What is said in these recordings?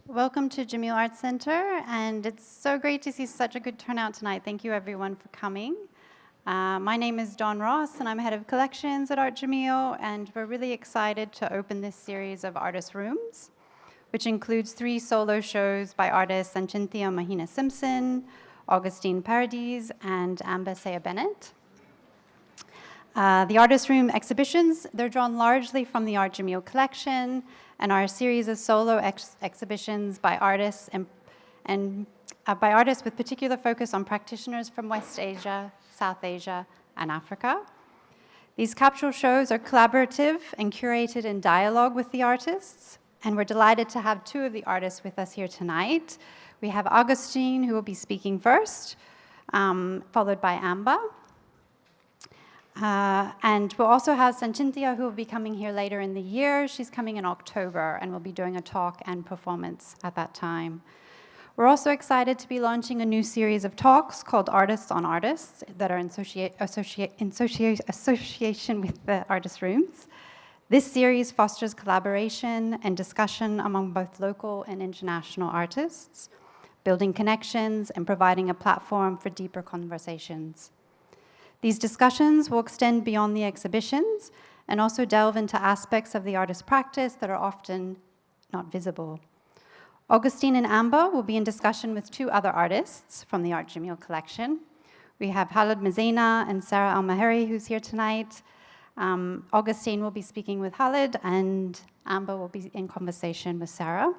Welcome to Jameel Art Center, and it's so great to see such a good turnout tonight. Thank you everyone for coming. My name is Dawn Ross, and I'm head of collections at Art Jameel, and we're really excited to open this series of artist rooms, which includes 3 solo shows by artists Sayal Mahina Simpson, Augustine Paredes, and Amba Sayal-Bennett. The artist room exhibitions, they're drawn largely from the Art Jameel Collection and are a series of solo exhibitions by artists by artists with particular focus on practitioners from West Asia, South Asia, and Africa. These capsule shows are collaborative and curated in dialogue with the artists, and we're delighted to have 2 of the artists with us here tonight. We have Augustine, who will be speaking first, followed by Amba. And we'll also have Sayal, who will be coming here later in the year. She's coming in October and will be doing a talk and performance at that time. We're also excited to be launching a new series of talks called Artists on Artists that are in association with the artist rooms. This series fosters collaboration and discussion among both local and international artists, building connections and providing a platform for deeper conversations. These discussions will extend beyond the exhibitions and also delve into aspects of the artist's practice that are often not visible. Augustine and Amba will be in discussion with 2 other artists from the Art Jameel Collection. We have Khalid Mezaina and Sarah Almehairi, who's here tonight. Augustine will be speaking with Khalid, and Amba will be in conversation with Sarah.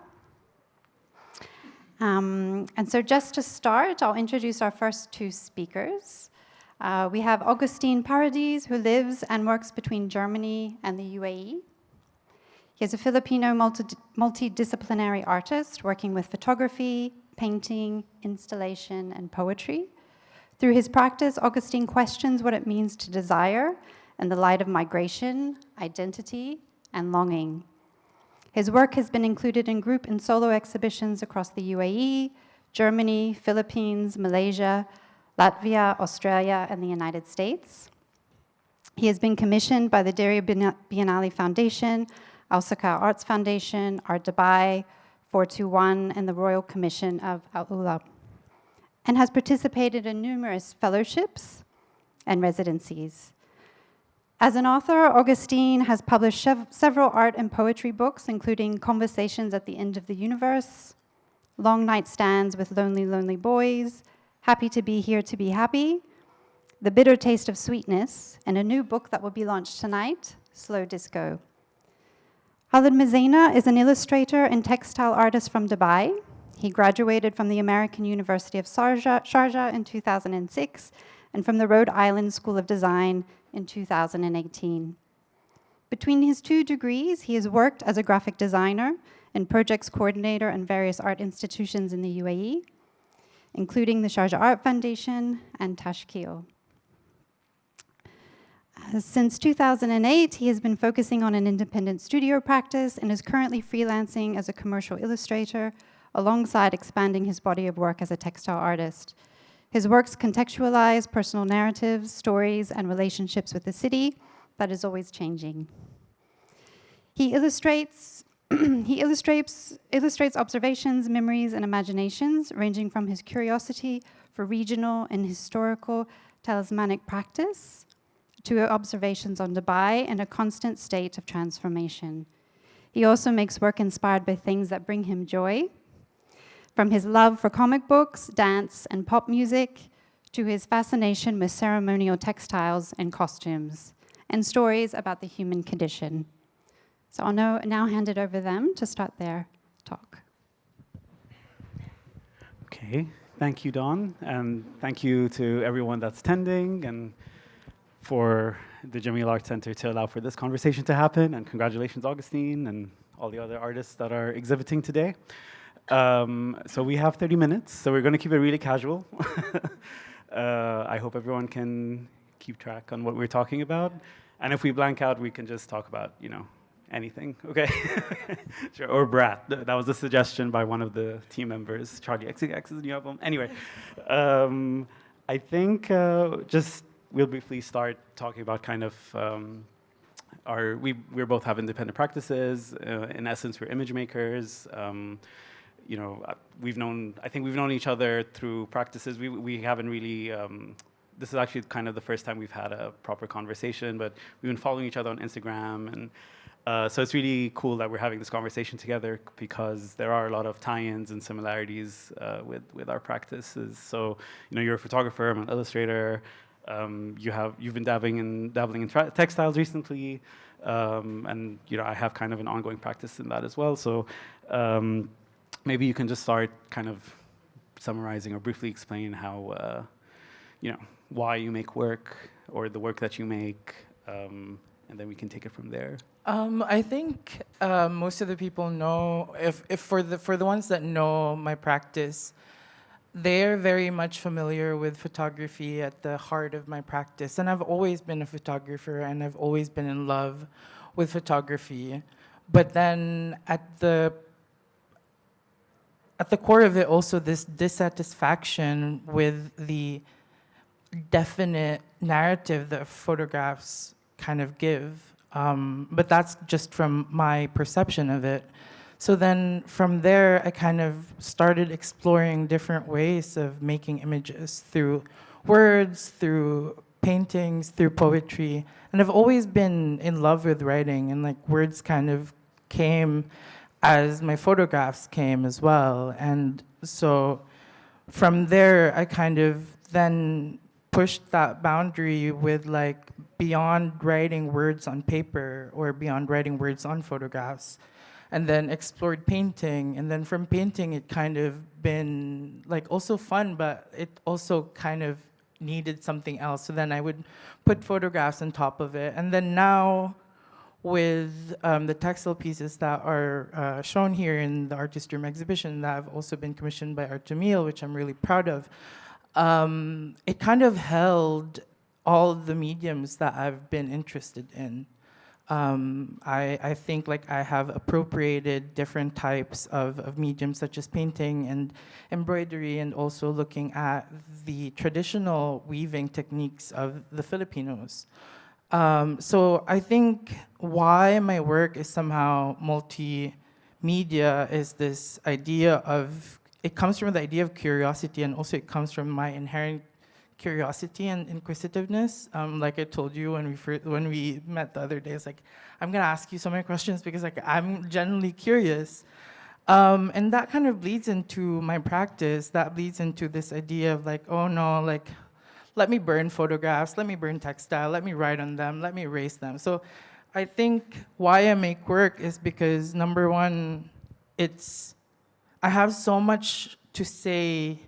And so just to start, I'll introduce our first 2 speakers. We have Augustine Paredes, who lives and works between Germany and the UAE. He is a Filipino multidisciplinary artist working with photography, painting, installation, and poetry. Through his practice, Augustine questions what it means to desire in the light of migration, identity, and longing. His work has been included in group and solo exhibitions across the UAE, Germany, Philippines, Malaysia, Latvia, Australia, and the United States. He has been commissioned by the Deria Biennale Foundation, Osaka Arts Foundation, Art Dubai, 421, and the Royal Commission of Al-Ula, and has participated in numerous fellowships and residencies. As an author, Augustine has published several art and poetry books, including Conversations at the End of the Universe, Long Night Stands with Lonely, Lonely Boys, Happy to Be Here to Be Happy, The Bitter Taste of Sweetness, and a new book that will be launched tonight, Slow Disco. Khalid Mezaina is an illustrator and textile artist from Dubai. He graduated from the American University of Sharjah in 2006 and from the Rhode Island School of Design in 2018. Between his 2 degrees, he has worked as a graphic designer and projects coordinator in various art institutions in the UAE, including the Sharjah Art Foundation and Tashkil. Since 2008, he has been focusing on an independent studio practice and is currently freelancing as a commercial illustrator, alongside expanding his body of work as a textile artist. His works contextualize personal narratives, stories, and relationships with the city that is always changing. He illustrates observations, memories, and imaginations, ranging from his curiosity for regional and historical talismanic practice to observations on Dubai and a constant state of transformation. He also makes work inspired by things that bring him joy, from his love for comic books, dance, and pop music, to his fascination with ceremonial textiles and costumes, and stories about the human condition. So I'll now hand it over to them to start their talk. Okay, thank you, Dawn, and thank you to everyone that's attending and for the Jameel Art Center to allow for this conversation to happen, and congratulations, Augustine, and all the other artists that are exhibiting today. So we have 30 minutes, so we're going to keep it really casual. I hope everyone can keep track on what we're talking about, and if we blank out, we can just talk about, anything, okay? Sure, or Brat. That was a suggestion by one of the team members, Charlie XXX's new album. Anyway, I think we'll briefly start talking about kind of we both have independent practices. In essence, we're image makers. I think we've known each other through practices. We haven't really, this is actually kind of the first time we've had a proper conversation, but we've been following each other on Instagram. And so it's really cool that we're having this conversation together because there are a lot of tie-ins and similarities with our practices. So, you're a photographer, I'm an illustrator. You've been dabbling in textiles recently. And I have kind of an ongoing practice in that as well. So maybe you can just start kind of summarizing or briefly explain how, why you make work or the work that you make, and then we can take it from there. I think most of the people know, if for the ones that know my practice, they're very much familiar with photography at the heart of my practice. And I've always been a photographer, and I've always been in love with photography. But then at the core of it, also this dissatisfaction with the definite narrative that photographs kind of give. But that's just from my perception of it. So then from there, I kind of started exploring different ways of making images through words, through paintings, through poetry. And I've always been in love with writing, and words kind of came as my photographs came as well. And so from there, I kind of then pushed that boundary with beyond writing words on paper or beyond writing words on photographs, and then explored painting. And then from painting, it kind of been also fun, but it also kind of needed something else. So then I would put photographs on top of it. And then now with the textile pieces that are shown here in the Artist Room exhibition that have also been commissioned by Art Jameel, which I'm really proud of, it kind of held all the mediums that I've been interested in. I think I have appropriated different types of mediums such as painting and embroidery, and also looking at the traditional weaving techniques of the Filipinos. So I think why my work is somehow multimedia is this idea of, it comes from the idea of curiosity, and also it comes from my inherent curiosity and inquisitiveness. Like I told you when we met the other day, it's I'm gonna ask you so many questions because I'm genuinely curious. And that kind of bleeds into my practice. That bleeds into this idea of oh no, let me burn photographs, let me burn textile, let me write on them, let me erase them. So I think why I make work is because, number one, I have so much to say,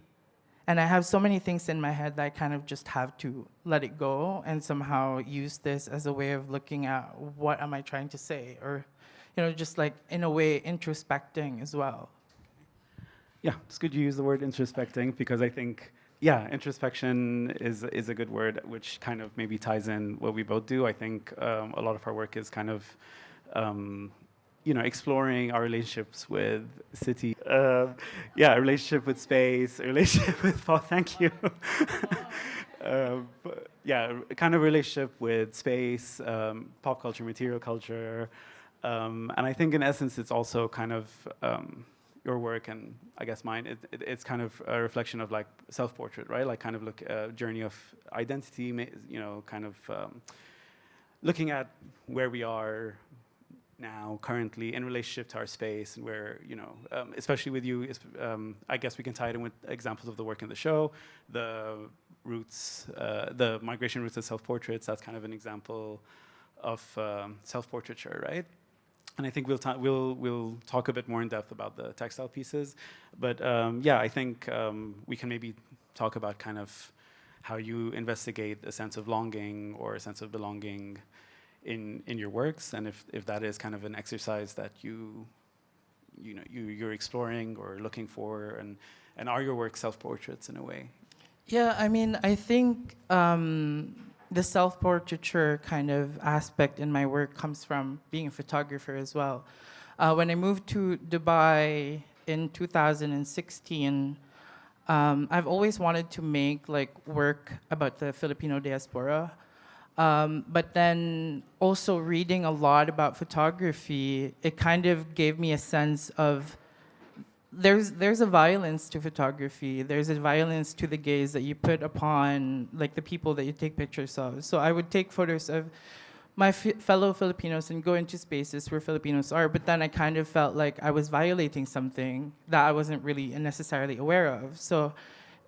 and I have so many things in my head that I kind of just have to let it go and somehow use this as a way of looking at what am I trying to say, or just in a way introspecting as well. Yeah, it's good you use the word introspecting, because I think, introspection is a good word, which kind of maybe ties in what we both do. I think a lot of our work is kind of exploring our relationships with city, a relationship with space, a relationship with thought. Thank you. Kind of relationship with space, pop culture, material culture, and I think in essence it's also kind of your work, and I guess mine. It's kind of a reflection of self-portrait, right? Kind of journey of identity, kind of looking at where we are now, currently, in relationship to our space, and where, especially with you, I guess we can tie it in with examples of the work in the show, the roots, the migration roots of self-portraits. That's kind of an example of self-portraiture, right? And I think we'll talk a bit more in depth about the textile pieces, but I think we can maybe talk about kind of how you investigate a sense of longing or a sense of belonging in your works, and if that is kind of an exercise that you're exploring or looking for, and are your works self-portraits in a way? Yeah, I mean, I think the self-portraiture kind of aspect in my work comes from being a photographer as well. When I moved to Dubai in 2016, I've always wanted to make work about the Filipino diaspora. But then also reading a lot about photography, it kind of gave me a sense of there's a violence to photography. There's a violence to the gaze that you put upon like the people that you take pictures of. So I would take photos of my fellow Filipinos and go into spaces where Filipinos are, but then I kind of felt like I was violating something that I wasn't really necessarily aware of. So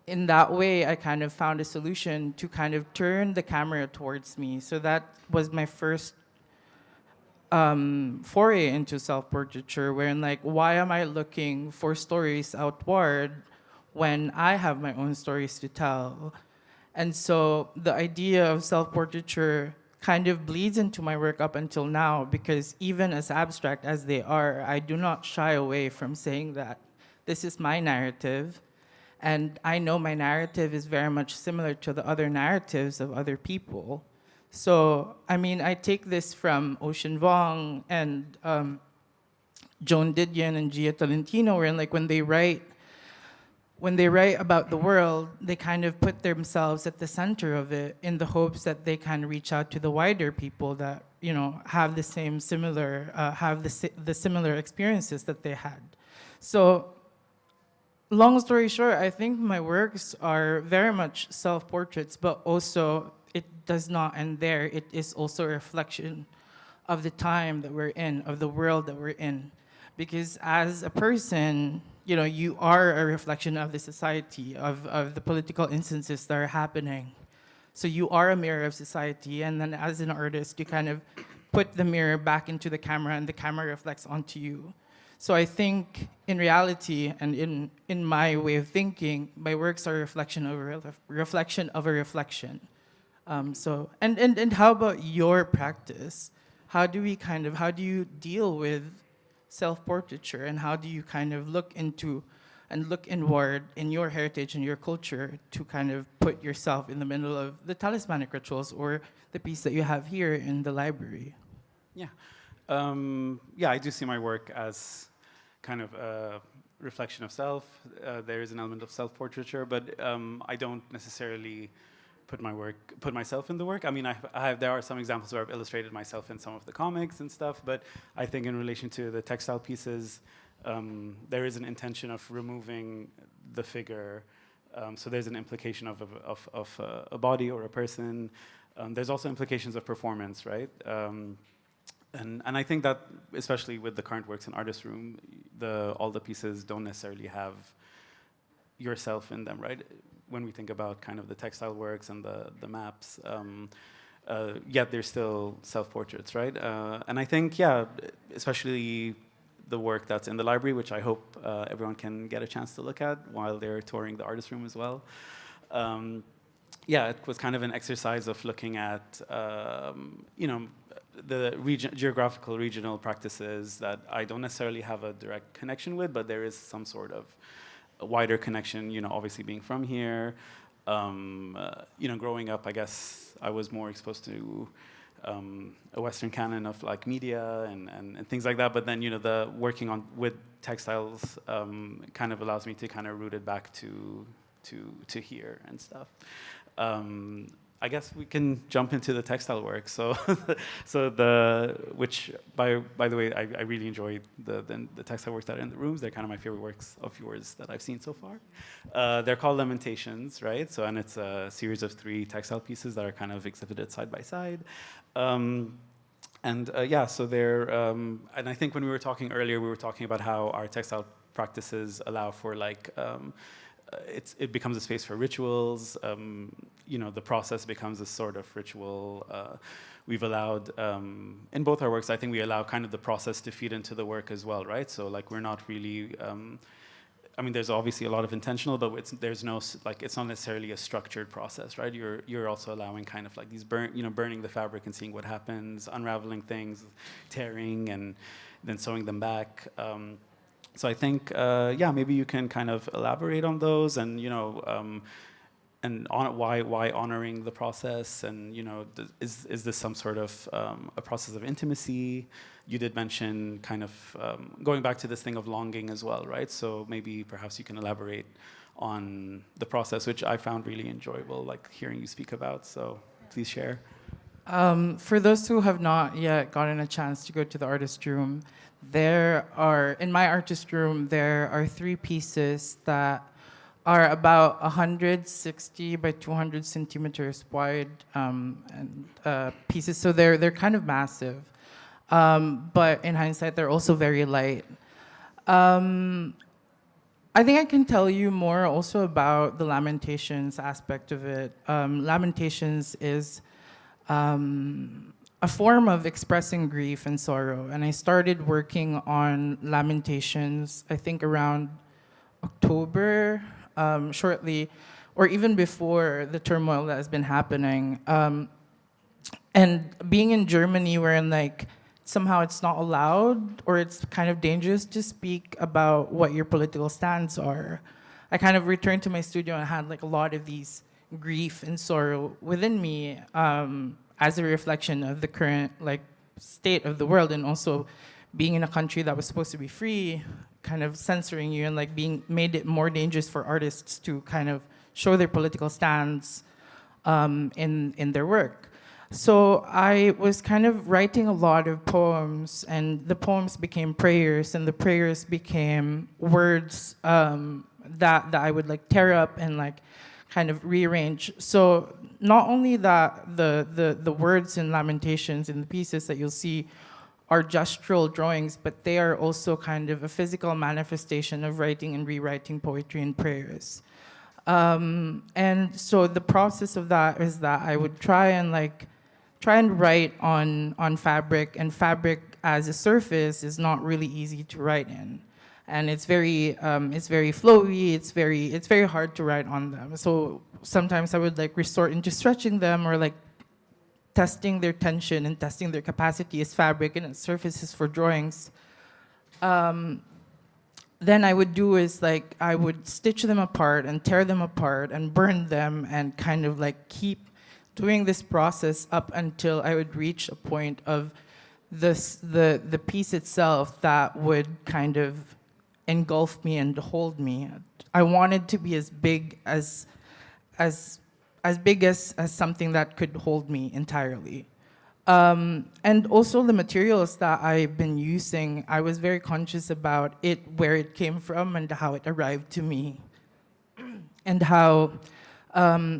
in that way, I kind of found a solution to kind of turn the camera towards me. So that was my first foray into self-portraiture, wherein like, why am I looking for stories outward when I have my own stories to tell? And so the idea of self-portraiture kind of bleeds into my work up until now, because even as abstract as they are, I do not shy away from saying that this is my narrative. And I know my narrative is very much similar to the other narratives of other people. So, I mean, I take this from Ocean Vuong and Joan Didion and Gia Tolentino, where like when they write about the world, they kind of put themselves at the center of it in the hopes that they can reach out to the wider people that, you know, have the same similar, have the similar experiences that they had. So long story short, I think my works are very much self-portraits, but also it does not end there. It is also a reflection of the time that we're in, of the world that we're in. Because as a person, you know, you are a reflection of the society, of the political instances that are happening. So you are a mirror of society, and then as an artist, you kind of put the mirror back into the camera, and the camera reflects onto you. So I think in reality, and in my way of thinking, my works are a reflection of a reflection of a reflection. And how about your practice? How do you deal with self-portraiture, and how do you kind of look into and look inward in your heritage and your culture to kind of put yourself in the middle of the talismanic rituals or the piece that you have here in the library? Yeah. Yeah, I do see my work as kind of a reflection of self. There is an element of self-portraiture, but I don't necessarily put myself in the work. I mean, there are some examples where I've illustrated myself in some of the comics and stuff, but I think in relation to the textile pieces, there is an intention of removing the figure. So there's an implication of a body or a person. There's also implications of performance, right? And I think that, especially with the current works in Artist Room, all the pieces don't necessarily have yourself in them, right? When we think about kind of the textile works and the maps, yet they're still self-portraits, right? And I think, yeah, especially the work that's in the library, which I hope everyone can get a chance to look at while they're touring the Artist Room as well. Yeah, it was kind of an exercise of looking at, you know, the geographical regional practices that I don't necessarily have a direct connection with, but there is some sort of a wider connection, you know, obviously being from here. You know, growing up, I guess I was more exposed to a Western canon of like media and things like that. But then, you know, the working with textiles kind of allows me to kind of root it back to here and stuff. I guess we can jump into the textile work. So, which by the way, I really enjoyed the textile works that are in the rooms. They're kind of my favorite works of yours that I've seen so far. They're called Lamentations, right? So, and it's a series of 3 textile pieces that are kind of exhibited side by side. Yeah, so they're, and I think when we were talking earlier, we were talking about how our textile practices allow for like, it becomes a space for rituals. You know, the process becomes a sort of ritual. We've allowed, in both our works, I think we allow kind of the process to feed into the work as well, right? So like we're not really, I mean, there's obviously a lot of intentional, but there's no, like, it's not necessarily a structured process, right? You're also allowing kind of like these burning the fabric and seeing what happens, unraveling things, tearing, and then sewing them back. So I think, yeah, maybe you can kind of elaborate on those, and you know, and why honoring the process, and you know, is this some sort of a process of intimacy? You did mention kind of going back to this thing of longing as well, right? So maybe perhaps you can elaborate on the process, which I found really enjoyable, like hearing you speak about. So please share. For those who have not yet gotten a chance to go to the artist room, in my artist room, there are 3 pieces that are about 160 by 200 centimeters wide pieces. So they're kind of massive. But in hindsight, they're also very light. I think I can tell you more also about the Lamentations aspect of it. Lamentations is a form of expressing grief and sorrow. And I started working on Lamentations, I think around October, shortly, or even before the turmoil that has been happening. And being in Germany, wherein like somehow it's not allowed or it's kind of dangerous to speak about what your political stands are, I kind of returned to my studio and had like a lot of these grief and sorrow within me as a reflection of the current like state of the world, and also being in a country that was supposed to be free, kind of censoring you and like made it more dangerous for artists to kind of show their political stands in their work. So I was kind of writing a lot of poems, and the poems became prayers, and the prayers became words that I would like tear up and like kind of rearrange. So not only that the words and lamentations in the pieces that you'll see are gestural drawings, but they are also kind of a physical manifestation of writing and rewriting poetry and prayers. And so the process of that is that I would try and write on fabric, and fabric as a surface is not really easy to write in, and it's very flowy. It's very hard to write on them. So sometimes I would like resort into stretching them or like testing their tension and testing their capacity as fabric and as surfaces for drawings. Then I would do is like I would stitch them apart and tear them apart and burn them and kind of like keep doing this process up until I would reach a point of the piece itself that would kind of engulf me and hold me. I wanted to be as big as something that could hold me entirely. And also the materials that I've been using, I was very conscious about it, where it came from and how it arrived to me. And how,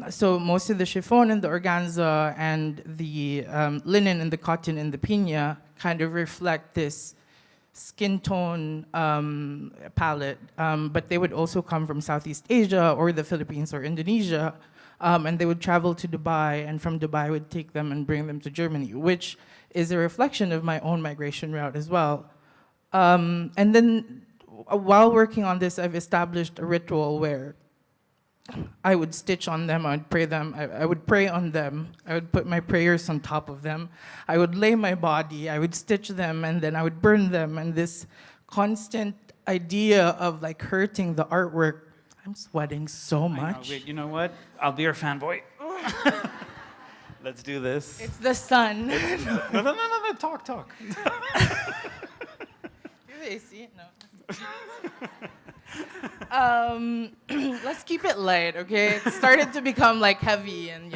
so most of the chiffon and the organza and the linen and the cotton and the piña kind of reflect this skin tone palette, but they would also come from Southeast Asia or the Philippines or Indonesia. And they would travel to Dubai, and from Dubai I would take them and bring them to Germany, which is a reflection of my own migration route as well. And then while working on this, I've established a ritual where I would stitch on them, I would pray them, I would pray on them, I would put my prayers on top of them, I would lay my body, I would stitch them, and then I would burn them, and this constant idea of like hurting the artwork. I'm sweating so much. Wait, you know what? I'll be your fanboy. Let's do this. It's the sun. No, talk. You're the AC? No. Let's keep it light, okay? It started to become like heavy, and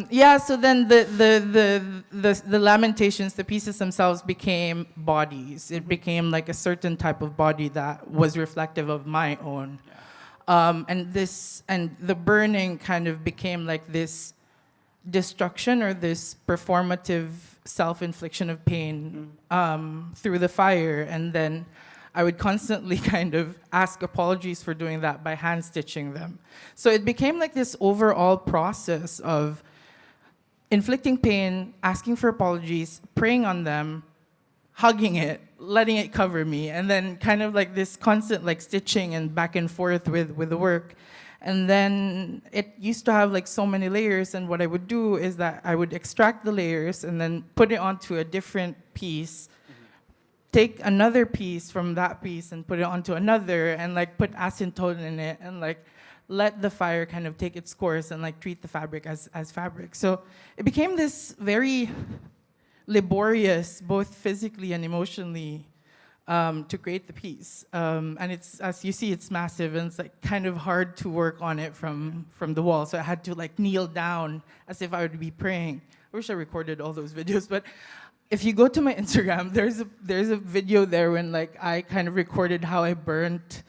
yeah. So then the lamentations, the pieces themselves became bodies. It became like a certain type of body that was reflective of my own, and the burning kind of became like this destruction or this performative self-infliction of pain through the fire, and then I would constantly kind of ask apologies for doing that by hand stitching them. So it became like this overall process of inflicting pain, asking for apologies, praying on them, hugging it, letting it cover me, and then kind of like this constant like stitching and back and forth with the work. And then it used to have like so many layers, and what I would do is that I would extract the layers and then put it onto a different piece, take another piece from that piece and put it onto another, and like put acetone in it, and like let the fire kind of take its course and like treat the fabric as fabric. So it became this very laborious, both physically and emotionally, to create the piece. And it's, as you see, it's massive, and it's like kind of hard to work on it from the wall. So I had to like kneel down as if I would be praying, wish I recorded all those videos, but if you go to my Instagram, there's a video there when like I kind of recorded how I burnt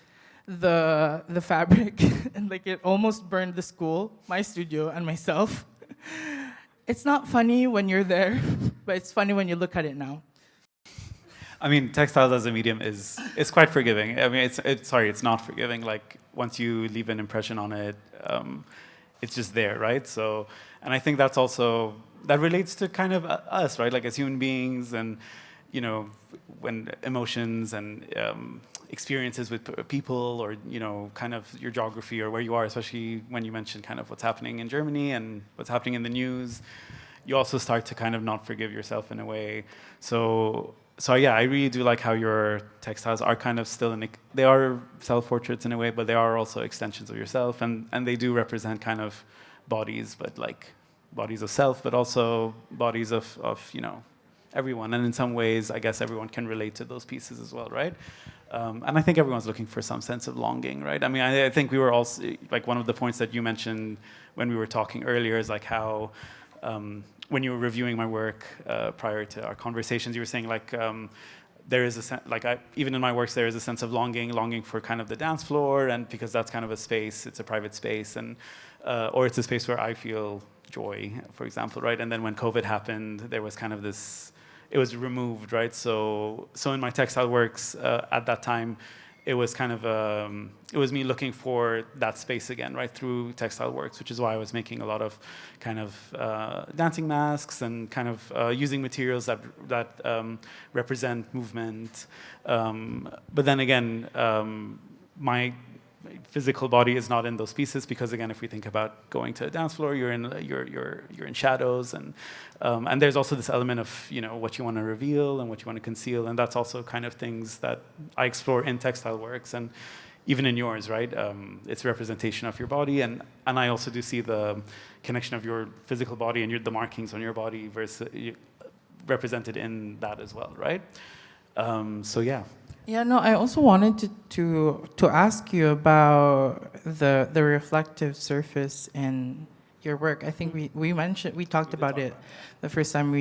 the fabric and like it almost burned the school, my studio, and myself. It's not funny when you're there, but it's funny when you look at it now. I mean, textiles as a medium is quite forgiving. I mean, it's not forgiving. Like once you leave an impression on it, it's just there, right? So, and I think that's also that relates to kind of us, right? Like as human beings, and you know, when emotions and experiences with people, or you know, kind of your geography or where you are, especially when you mentioned kind of what's happening in Germany and what's happening in the news, you also start to kind of not forgive yourself in a way. So yeah, I really do like how your textiles are kind of still they are self-portraits in a way, but they are also extensions of yourself, and they do represent kind of bodies, but like bodies of self, but also bodies of you know, everyone. And in some ways, I guess everyone can relate to those pieces as well, right? And I think everyone's looking for some sense of longing, right? I mean, I think we were also, like one of the points that you mentioned when we were talking earlier is like how, when you were reviewing my work prior to our conversations, you were saying like, there is a sense, like even in my works, there is a sense of longing for kind of the dance floor, and because that's kind of a space, it's a private space, and or it's a space where I feel joy, for example, right? And then when COVID happened, there was kind of this, it was removed, right? So in my textile works at that time, it was kind of it was me looking for that space again, right, through textile works, which is why I was making a lot of kind of dancing masks and kind of using materials that represent movement. But then again, my physical body is not in those pieces because, again, if we think about going to a dance floor, you're in shadows, and there's also this element of, you know, what you want to reveal and what you want to conceal, and that's also kind of things that I explore in textile works and even in yours, right? It's a representation of your body, and I also do see the connection of your physical body and the markings on your body versus represented in that as well, right? So yeah. Yeah, no, I also wanted to ask you about the reflective surface in your work. I think we talked about it the first time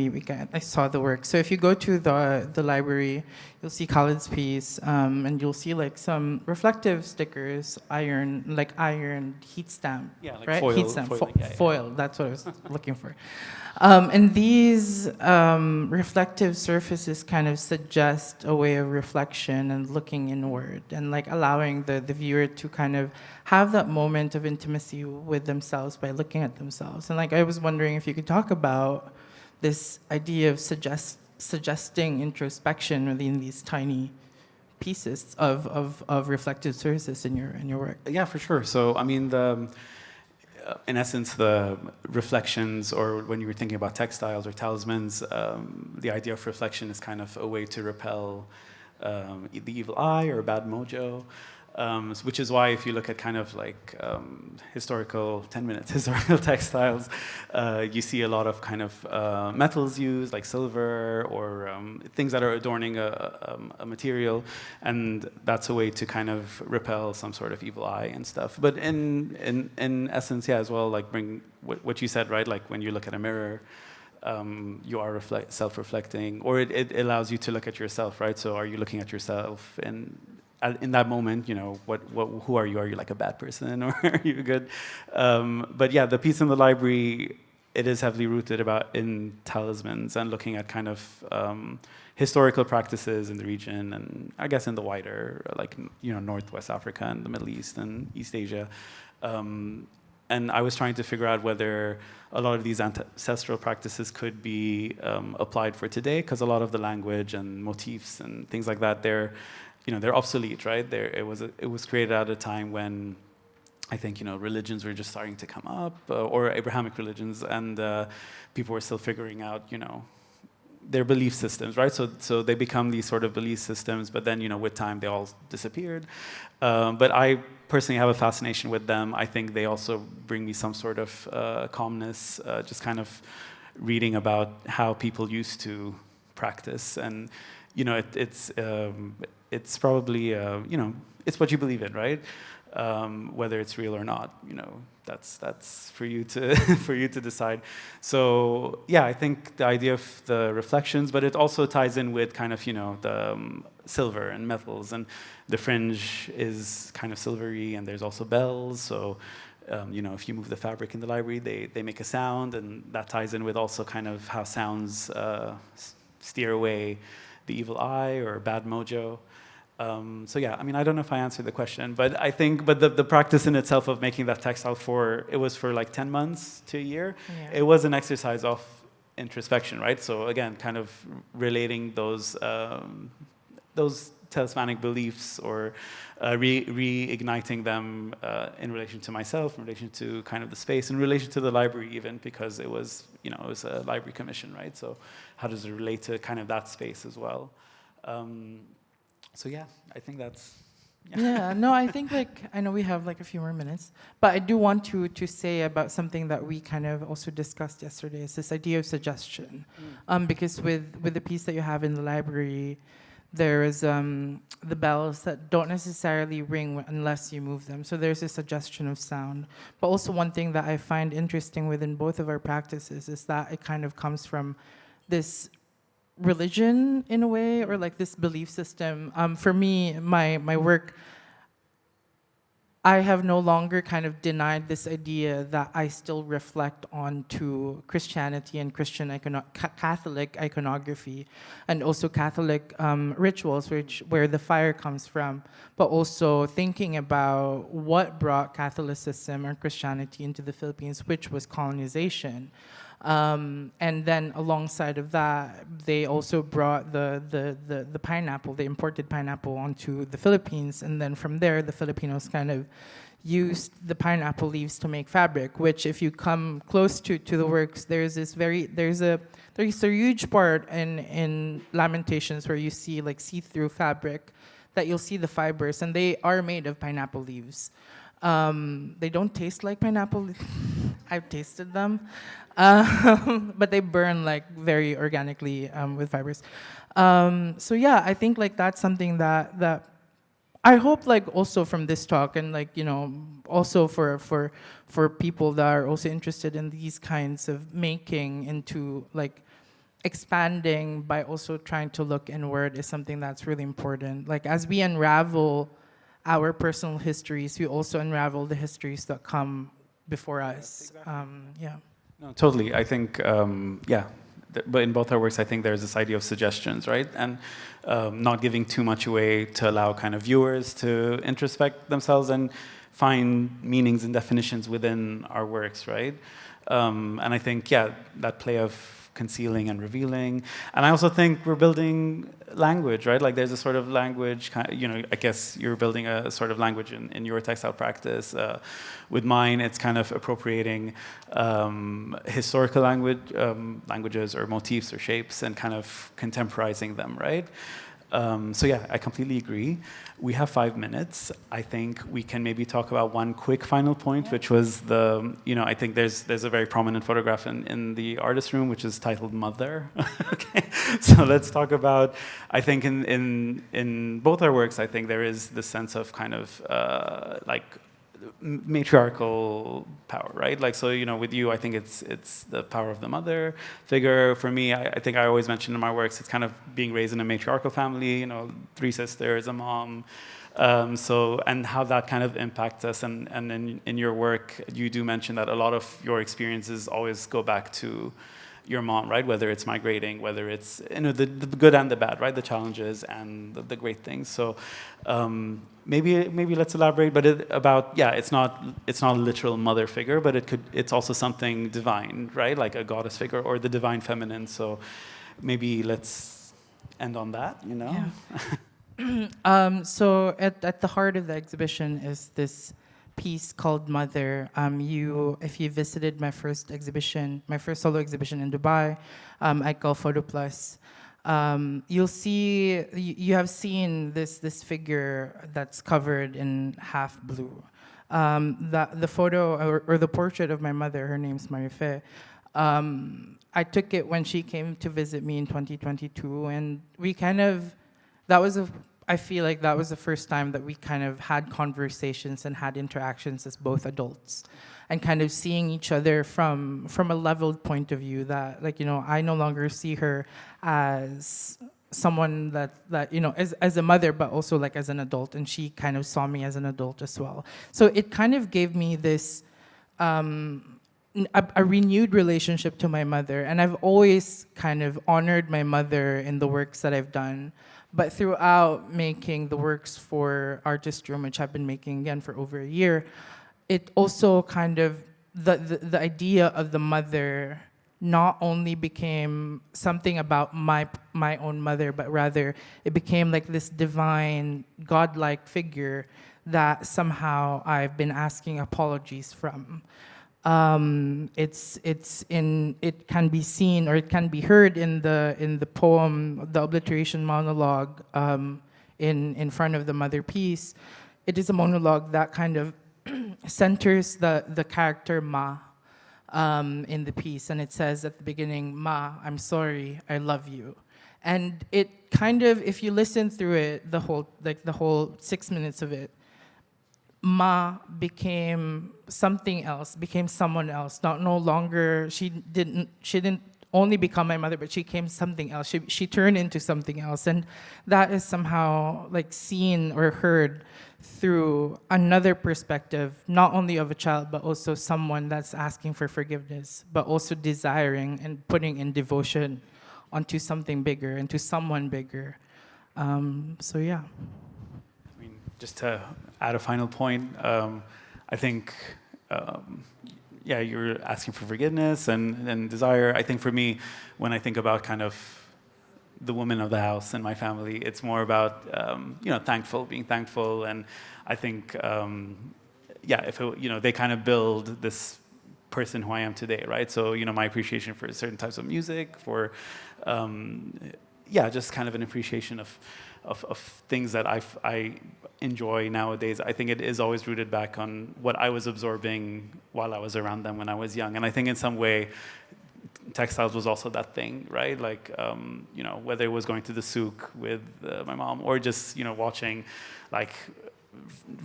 I saw the work. So if you go to the library, you'll see Khalid's piece, and you'll see like some reflective stickers, iron heat stamp, yeah, like right? foil, Heat stamp, foiling, foil. That's what I was looking for. And these reflective surfaces kind of suggest a way of reflection and looking inward, and like allowing the viewer to kind of have that moment of intimacy with themselves by looking at themselves. And like I was wondering if you could talk about this idea of suggesting introspection within these tiny pieces of reflective surfaces in your work. Yeah, for sure. So I mean, in essence, the reflections, or when you were thinking about textiles or talismans, the idea of reflection is kind of a way to repel the evil eye or bad mojo, which is why if you look at kind of like historical 10-minute historical textiles, you see a lot of kind of metals used, like silver or things that are adorning a material, and that's a way to kind of repel some sort of evil eye and stuff. But in essence, yeah, as well, like bring what you said, right? Like when you look at a mirror, you are self-reflecting, or it allows you to look at yourself, right? So are you looking at yourself in that moment, you know, who are you? Are you like a bad person, or are you good? But yeah, the piece in the library, it is heavily rooted in talismans and looking at kind of historical practices in the region, and I guess in the wider, like, you know, Northwest Africa and the Middle East and East Asia. And I was trying to figure out whether a lot of these ancestral practices could be applied for today, because a lot of the language and motifs and things like that, they're obsolete, right? It was created at a time when I think, you know, religions were just starting to come up, or Abrahamic religions, and people were still figuring out, you know, their belief systems, right? So they become these sort of belief systems, but then, you know, with time they all disappeared. But I personally have a fascination with them. I think they also bring me some sort of calmness, just kind of reading about how people used to practice, and you know, it's probably you know, it's what you believe in, right? whether it's real or not. That's for you to for you to decide. So yeah, I think the idea of the reflections, but it also ties in with kind of the silver and metals, and the fringe is kind of silvery, and there's also bells. So if you move the fabric in the library, they make a sound, and that ties in with also kind of how sounds steer away the evil eye or bad mojo. So yeah, I mean, I don't know if I answered the question, but I think, the practice in itself of making that textile it was for like 10 months to a year. Yeah. It was an exercise of introspection, right? So again, kind of relating those talismanic beliefs, or reigniting them in relation to myself, in relation to kind of the space, in relation to the library even, because it was a library commission, right? So how does it relate to kind of that space as well? So yeah, I think that's... Yeah, no, I think I know we have like a few more minutes, but I do want to say about something that we kind of also discussed yesterday, is this idea of suggestion. Because with the piece that you have in the library, there is the bells that don't necessarily ring unless you move them. So there's a suggestion of sound. But also one thing that I find interesting within both of our practices is that it kind of comes from this religion in a way, or like this belief system. For me, my work, I have no longer kind of denied this idea that I still reflect onto Christianity and Catholic iconography, and also Catholic rituals, where the fire comes from, but also thinking about what brought Catholicism or Christianity into the Philippines, which was colonization. And then alongside of that, they also brought the pineapple, the imported pineapple, onto the Philippines. And then from there, the Filipinos kind of used the pineapple leaves to make fabric, which if you come close to the works, there's a huge part in Lamentations where you see like see-through fabric that you'll see the fibers, and they are made of pineapple leaves. They don't taste like pineapple. I've tasted them. But they burn like very organically with fibers. So yeah, I think like that's something that I hope like also from this talk, and like also for people that are also interested in these kinds of making into like expanding by also trying to look inward, is something that's really important. Like as we unravel our personal histories, we also unravel the histories that come before us. Yeah. No, totally. I think, but in both our works, I think there's this idea of suggestions, right? And not giving too much away to allow kind of viewers to introspect themselves and find meanings and definitions within our works, right? And I think, that play of concealing and revealing. And I also think we're building language, right? Like there's a sort of language, I guess you're building a sort of language in your textile practice. With mine, it's kind of appropriating historical languages or motifs or shapes, and kind of contemporizing them, right? So yeah, I completely agree. We have 5 minutes. I think we can maybe talk about one quick final point, which was I think there's a very prominent photograph in the artist room, which is titled Mother. Okay, so let's talk about, I think in both our works, I think there is this sense of kind of like matriarchal power, right? Like, so, with you, I think it's the power of the mother figure. For me, I think I always mention in my works, it's kind of being raised in a matriarchal family, 3 sisters, a mom. And how that kind of impacts us. And in your work, you do mention that a lot of your experiences always go back to your mom, right? Whether it's migrating, whether it's the good and the bad, right? The challenges and the great things. So maybe let's elaborate. But it's not a literal mother figure, but it's also something divine, right? Like a goddess figure or the divine feminine. So maybe let's end on that. Yeah. So at the heart of the exhibition is this piece called Mother. If you visited my first solo exhibition in Dubai, I call Photo Plus. You'll see, you have seen this figure that's covered in half blue. The photo or the portrait of my mother, her name's Marife. I took it when she came to visit me in 2022, and we kind of, I feel like that was the first time that we kind of had conversations and had interactions as both adults, and kind of seeing each other from a leveled point of view, that, like, I no longer see her as someone that as a mother, but also like as an adult, and she kind of saw me as an adult as well. So it kind of gave me this a renewed relationship to my mother, and I've always kind of honored my mother in the works that I've done. But throughout making the works for Artist Room, which I've been making again for over a year, it also kind of, the idea of the mother not only became something about my own mother, but rather it became like this divine, godlike figure that somehow I've been asking apologies from. It can be seen, or it can be heard in the poem, the obliteration monologue, in front of the mother piece. It is a monologue that kind of centers the character Ma in the piece, and it says at the beginning, "Ma, I'm sorry, I love you," and it kind of, if you listen through it, the whole 6 minutes of it, Ma became something else, became someone else. No longer, she didn't only become my mother, but she became something else. She turned into something else, and that is somehow like seen or heard through another perspective, not only of a child, but also someone that's asking for forgiveness, but also desiring and putting in devotion onto something bigger, into someone bigger. So yeah. I mean, just to add a final point, I think, yeah, you're asking for forgiveness and desire. I think for me, when I think about kind of the women of the house and my family, it's more about, being thankful. And I think, if it, they kind of build this person who I am today, right? So, my appreciation for certain types of music, for, just kind of an appreciation of things that I enjoy nowadays. I think it is always rooted back on what I was absorbing while I was around them when I was young. And I think in some way, textiles was also that thing, right? Like, whether it was going to the souk with my mom, or just, watching like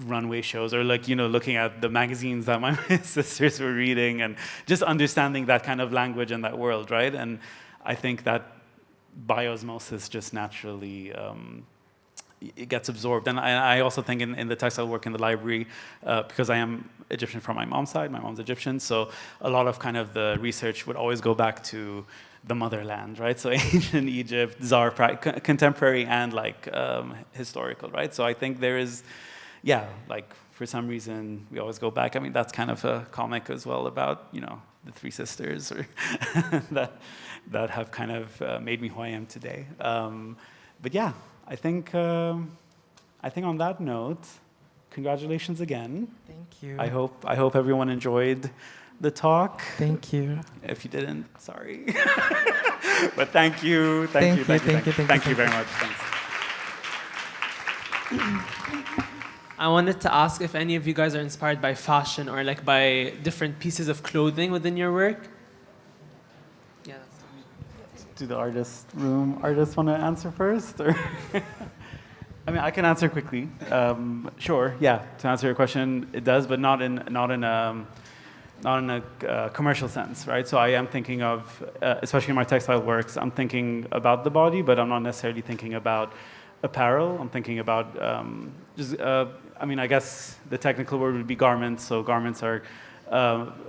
runway shows, or like, looking at the magazines that my sisters were reading, and just understanding that kind of language and that world, right? And I think that by osmosis just naturally it gets absorbed. And I also think in the textile work in the library, because I am Egyptian from my mom's side, my mom's Egyptian, so a lot of kind of the research would always go back to the motherland, right? So ancient Egypt, Tsar, contemporary and like historical, right? So I think there is, like for some reason we always go back. I mean, that's kind of a comic as well about, the three sisters, or that have kind of made me who I am today. But yeah, I think on that note, congratulations again. Thank you. I hope everyone enjoyed the talk. Thank you. If you didn't, sorry. But thank you very much. Thanks. I wanted to ask if any of you guys are inspired by fashion, or like by different pieces of clothing within your work. Yeah. Do the artists want to answer first, or? I mean, I can answer quickly. Sure, yeah. To answer your question, it does, but not in a commercial sense, right? So I am thinking of, especially in my textile works, I'm thinking about the body, but I'm not necessarily thinking about apparel. I'm thinking about I guess the technical word would be garments. So garments are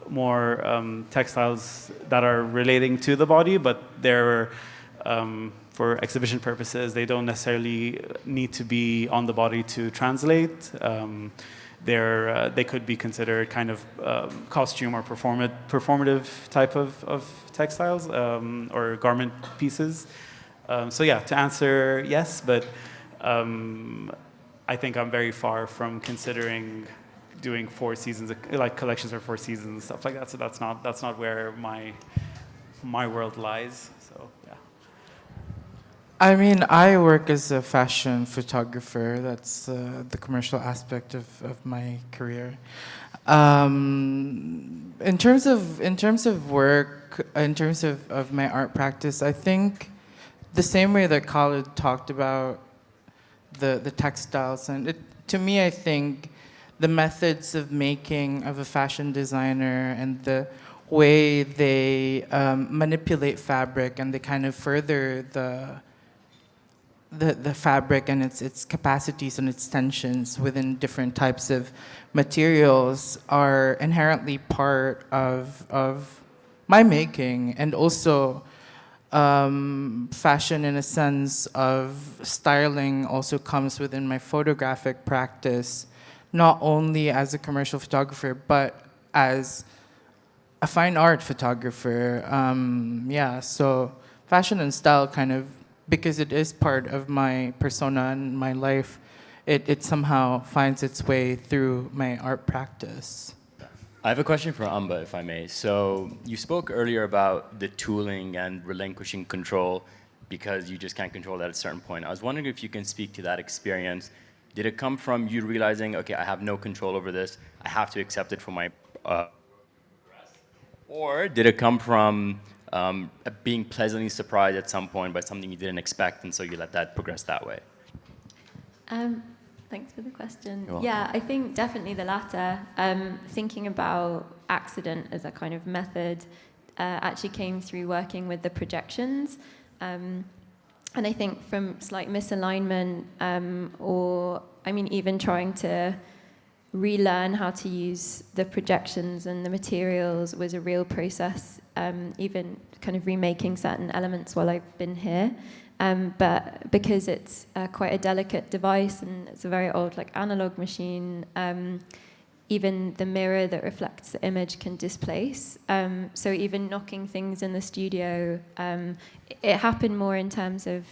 more textiles that are relating to the body, but they're for exhibition purposes. They don't necessarily need to be on the body to translate. They could be considered kind of costume or performative type of textiles or garment pieces. So yeah, to answer, yes, but I think I'm very far from considering doing 4 seasons, like collections for 4 seasons and stuff like that. So that's not where my world lies. So yeah. I mean, I work as a fashion photographer. That's the commercial aspect of my career. In terms of work, in terms of my art practice, I think the same way that Khalid talked about the textiles. And to me, I think the methods of making of a fashion designer and the way they manipulate fabric and they kind of further the fabric and its capacities and its tensions within different types of materials are inherently part of my making, and also fashion in a sense of styling also comes within my photographic practice, not only as a commercial photographer, but as a fine art photographer. So fashion and style kind of, because it is part of my persona and my life, it somehow finds its way through my art practice. I have a question for Amba, if I may. So you spoke earlier about the tooling and relinquishing control because you just can't control that at a certain point. I was wondering if you can speak to that experience. Did it come from you realizing, okay, I have no control over this, I have to accept it for my or did it come from being pleasantly surprised at some point by something you didn't expect, and so you let that progress that way? Thanks for the question. You're Yeah, I think definitely the latter. Thinking about accident as a kind of method actually came through working with the projections. And I think from slight misalignment even trying to relearn how to use the projections and the materials was a real process, even kind of remaking certain elements while I've been here. But because it's quite a delicate device and it's a very old analog machine, even the mirror that reflects the image can displace. So even knocking things in the studio, it happened more in terms of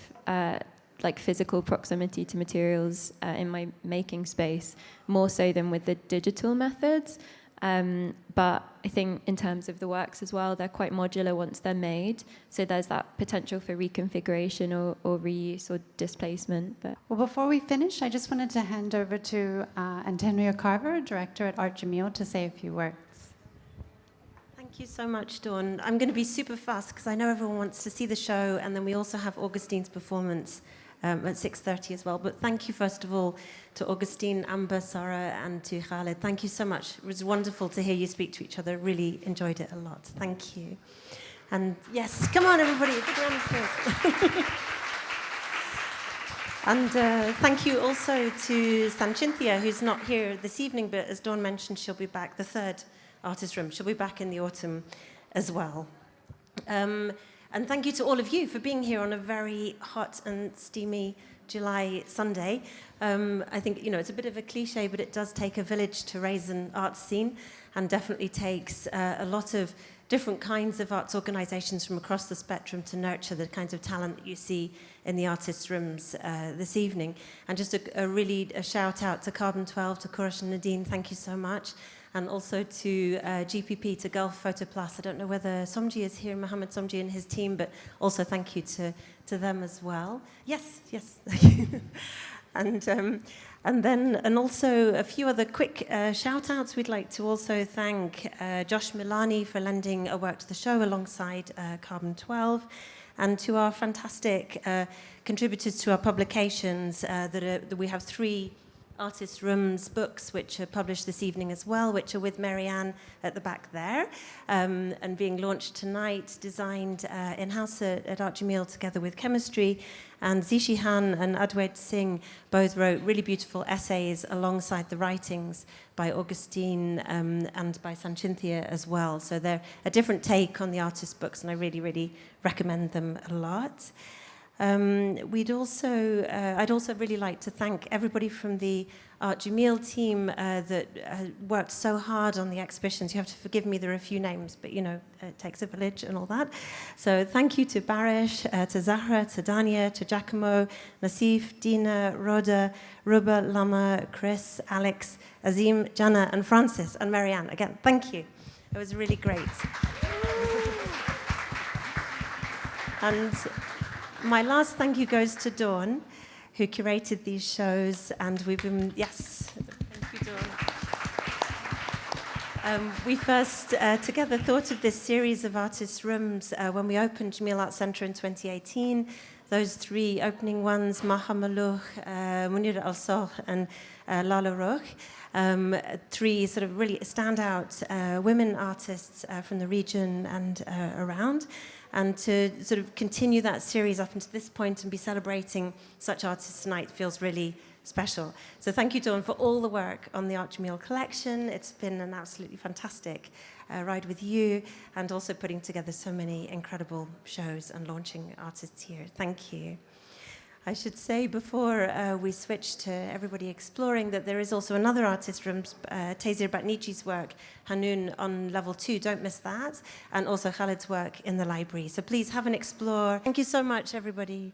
physical proximity to materials in my making space, more so than with the digital methods. But I think in terms of the works as well, they're quite modular once they're made. So there's that potential for reconfiguration or reuse or displacement. But Well, before we finish, I just wanted to hand over to Antonio Carver, director at Art Jameel, to say a few words. Thank you so much, Dawn. I'm going to be super fast because I know everyone wants to see the show, and then we also have Augustine's performance at 6:30 as well. But thank you, first of all, to Augustine, Amba, Sarah, and to Khalid. Thank you so much. It was wonderful to hear you speak to each other. Really enjoyed it a lot. Thank you. And yes, come on, everybody. Big round of applause. And thank you also to Sanchithia, who's not here this evening, but as Dawn mentioned, she'll be back, the third artist room. She'll be back in the autumn as well. And thank you to all of you for being here on a very hot and steamy July Sunday. I think, it's a bit of a cliche, but it does take a village to raise an arts scene, and definitely takes a lot of different kinds of arts organisations from across the spectrum to nurture the kinds of talent that you see in the artists' rooms this evening. And just a shout out to Carbon 12, to Koresh and Nadine, thank you so much. And also to GPP, to Gulf Photo Plus. I don't know whether Somji is here, Mohammed Somji and his team, but also thank you to them as well. Yes. And also a few other quick shout-outs. We'd like to also thank Josh Milani for lending a work to the show alongside Carbon 12, and to our fantastic contributors to our publications. That we have 3 Artist Rooms books, which are published this evening as well, which are with Marianne at the back there, and being launched tonight, designed in-house at Art Jameel together with Chemistry. And Zishi Han and Adwaid Singh both wrote really beautiful essays alongside the writings by Augustine and by Sanchithia as well. So they're a different take on the artist books, and I really, really recommend them a lot. I'd also really like to thank everybody from the Art Jameel team that worked so hard on the exhibitions. You have to forgive me, there are a few names, but it takes a village and all that. So thank you to Barish, to Zahra, to Dania, to Giacomo, Nassif, Dina, Rhoda, Ruba, Lama, Chris, Alex, Azim, Jana, and Francis, and Marianne. Again, thank you. It was really great. And my last thank you goes to Dawn, who curated these shows, and we've been, yes, thank you, Dawn. We first together thought of this series of artist rooms when we opened Jameel Art Centre in 2018. Those three opening ones, Maha Malouh, Munir Al-Soh, and Lala Roch, three sort of really standout women artists from the region and around. And to sort of continue that series up until this point and be celebrating such artists tonight feels really special. So thank you, Dawn, for all the work on the Art Jameel Collection. It's been an absolutely fantastic ride with you, and also putting together so many incredible shows and launching artists here. Thank you. I should say before we switch to everybody exploring that there is also another artist room, Taysir Batnici's work, Hanoun, on level 2, don't miss that, and also Khalid's work in the library. So please have an explore. Thank you so much, everybody.